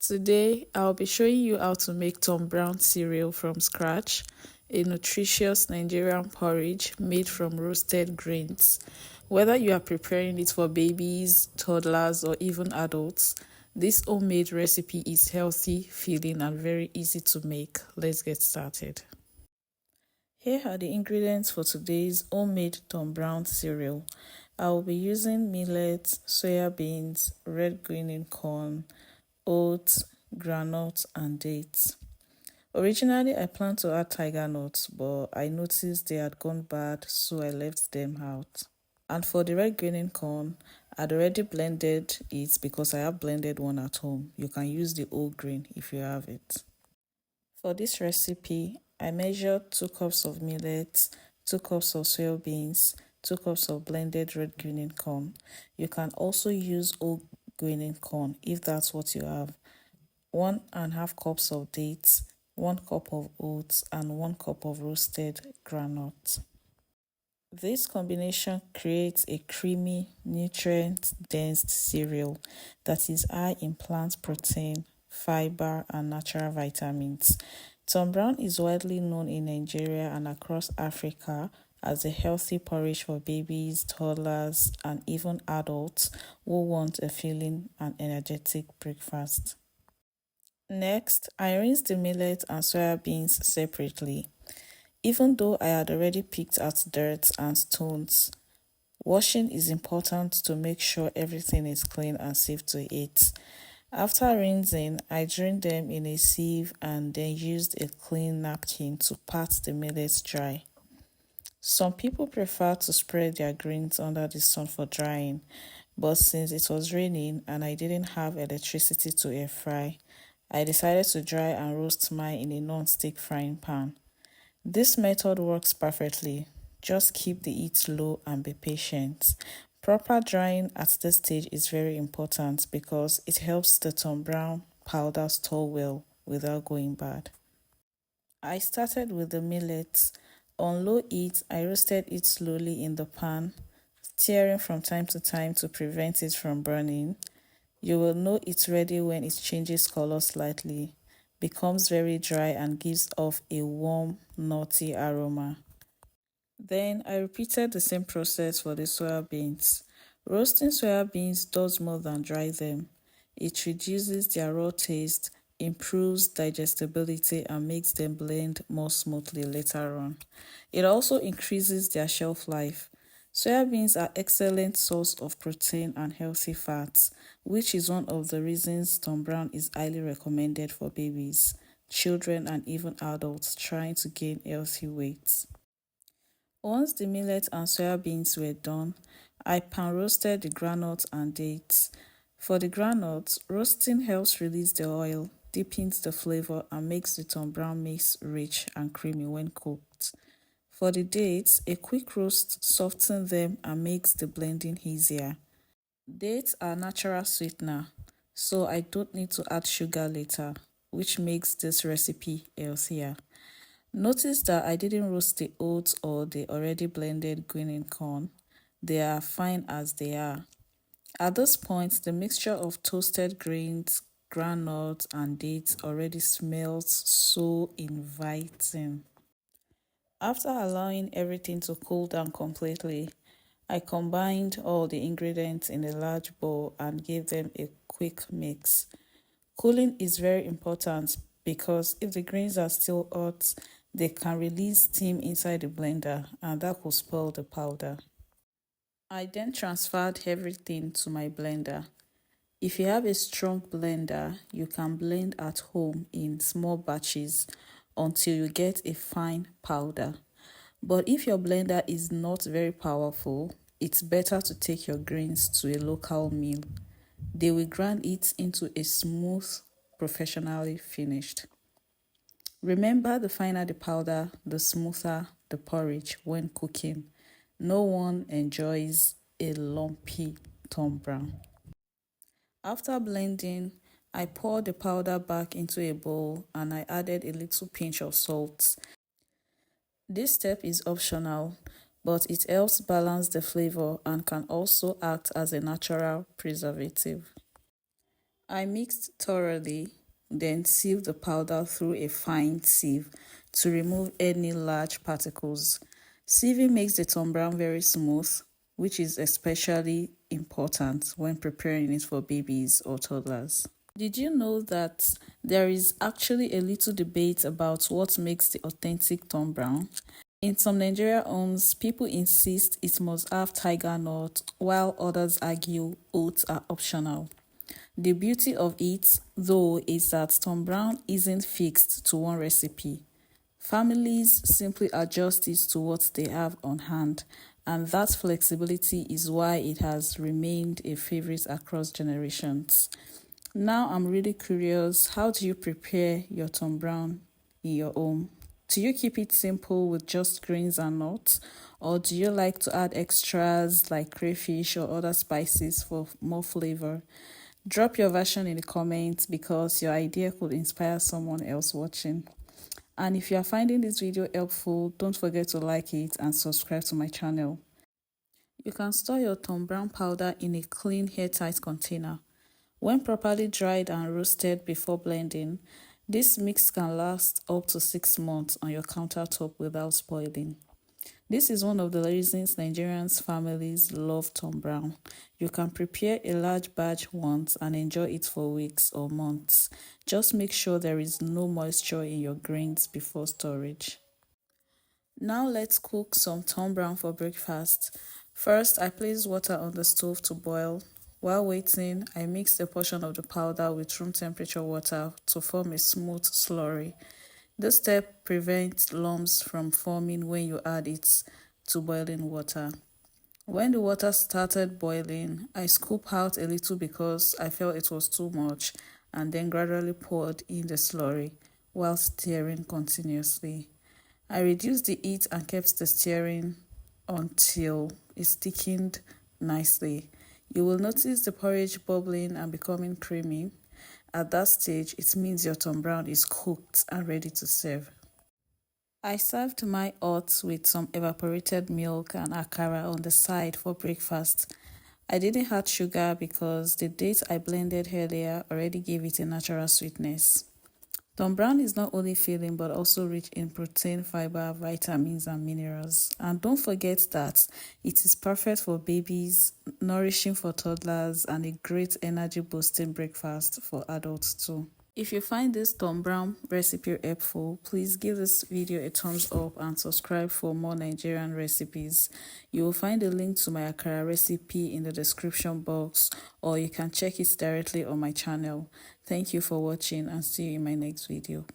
Today, I'll be showing you how to make Tom Brown cereal from scratch, a nutritious Nigerian porridge made from roasted grains. Whether you are preparing it for babies, toddlers, or even adults, this homemade recipe is healthy, filling, and very easy to make. Let's get started. Here are the ingredients for today's homemade Tom Brown cereal. I will be using millet, soya beans, red green corn, oats, groundnuts, and dates. Originally, I planned to add tiger nuts, but I noticed they had gone bad, so I left them out. And for the red green corn, I'd already blended it because I have blended one at home. You can use the whole grain if you have it. For this recipe, I measured 2 cups of millet, 2 cups of soya beans, 2 cups of blended red green corn. You can also use whole green corn if that's what you have. 1.5 cups of dates, 1 cup of oats, and 1 cup of roasted groundnut. This combination creates a creamy, nutrient-dense cereal that is high in plant protein, fiber, and natural vitamins. Tom Brown is widely known in Nigeria and across Africa as a healthy porridge for babies, toddlers, and even adults who want a filling and energetic breakfast. Next, I rinse the millet and soya beans separately. Even though I had already picked out dirt and stones, washing is important to make sure everything is clean and safe to eat. After rinsing, I drained them in a sieve and then used a clean napkin to pat the millet dry. Some people prefer to spread their grains under the sun for drying, but since it was raining and I didn't have electricity to air fry, I decided to dry and roast mine in a non-stick frying pan. This method works perfectly. Just keep the heat low and be patient. Proper drying at this stage is very important because it helps the Tom Brown powder store well without going bad. I started with the millet. On low heat, I roasted it slowly in the pan, stirring from time to time to prevent it from burning. You will know it's ready when it changes color slightly, becomes very dry, and gives off a warm, nutty aroma. Then I repeated the same process for the soya beans. Roasting soya beans does more than dry them. It reduces their raw taste, improves digestibility, and makes them blend more smoothly later on. It also increases their shelf life. Soya beans are excellent source of protein and healthy fats, which is one of the reasons Tom Brown is highly recommended for babies, children, and even adults trying to gain healthy weight. Once the millet and soya beans were done, I pan roasted the groundnuts and dates. For the groundnuts, roasting helps release the oil, deepens the flavor, and makes the Tom Brown mix rich and creamy when cooked. For the dates, a quick roast softens them and makes the blending easier. Dates are natural sweetener, so I don't need to add sugar later, which makes this recipe healthier. Notice that I didn't roast the oats or the already blended green corn. They are fine as they are. At this point, the mixture of toasted grains, groundnuts, and dates already smells so inviting. After allowing everything to cool down completely, I combined all the ingredients in a large bowl and gave them a quick mix. Cooling is very important because if the grains are still hot, they can release steam inside the blender and that could spoil the powder. I then transferred everything to my blender. If you have a strong blender, you can blend at home in small batches until you get a fine powder. But if your blender is not very powerful, it's better to take your grains to a local mill. They will grind it into a smooth, professionally finished. Remember, the finer the powder, the smoother the porridge when cooking. No one enjoys a lumpy Tom Brown. After blending, I poured the powder back into a bowl and I added a little pinch of salt. This step is optional, but it helps balance the flavor and can also act as a natural preservative. I mixed thoroughly, then sieved the powder through a fine sieve to remove any large particles. Sieving makes the Tom Brown very smooth, which is especially important when preparing it for babies or toddlers. Did you know that there is actually a little debate about what makes the authentic Tom Brown? In some Nigeria homes, people insist it must have tiger nut, while others argue oats are optional. The beauty of it, though, is that Tom Brown isn't fixed to one recipe. Families simply adjust it to what they have on hand, and that flexibility is why it has remained a favorite across generations. Now I'm really curious, how do you prepare your Tom Brown in your home? Do you keep it simple with just grains and nuts, or do you like to add extras like crayfish or other spices for more flavor? Drop your version in the comments because your idea could inspire someone else watching. And if you are finding this video helpful, don't forget to like it and subscribe to my channel. You can store your Tom Brown powder in a clean airtight container. When properly dried and roasted before blending, this mix can last up to 6 months on your countertop without spoiling. This is one of the reasons Nigerians families love Tom Brown. You can prepare a large batch once and enjoy it for weeks or months. Just make sure there is no moisture in your grains before storage. Now let's cook some Tom Brown for breakfast. First, I place water on the stove to boil. While waiting, I mix a portion of the powder with room temperature water to form a smooth slurry. This step prevents lumps from forming when you add it to boiling water. When the water started boiling, I scooped out a little because I felt it was too much and then gradually poured in the slurry while stirring continuously. I reduced the heat and kept the stirring until it thickened nicely. You will notice the porridge bubbling and becoming creamy. At that stage, it means your Tom Brown is cooked and ready to serve. I served my oats with some evaporated milk and akara on the side for breakfast. I didn't add sugar because the dates I blended earlier already gave it a natural sweetness. Tom Brown is not only filling but also rich in protein, fiber, vitamins, and minerals. And don't forget that it is perfect for babies, nourishing for toddlers, and a great energy boosting breakfast for adults too. If you find this Tom Brown recipe helpful, please give this video a thumbs up and subscribe for more Nigerian recipes. You will find a link to my akara recipe in the description box, or you can check it directly on my channel. Thank you for watching and see you in my next video.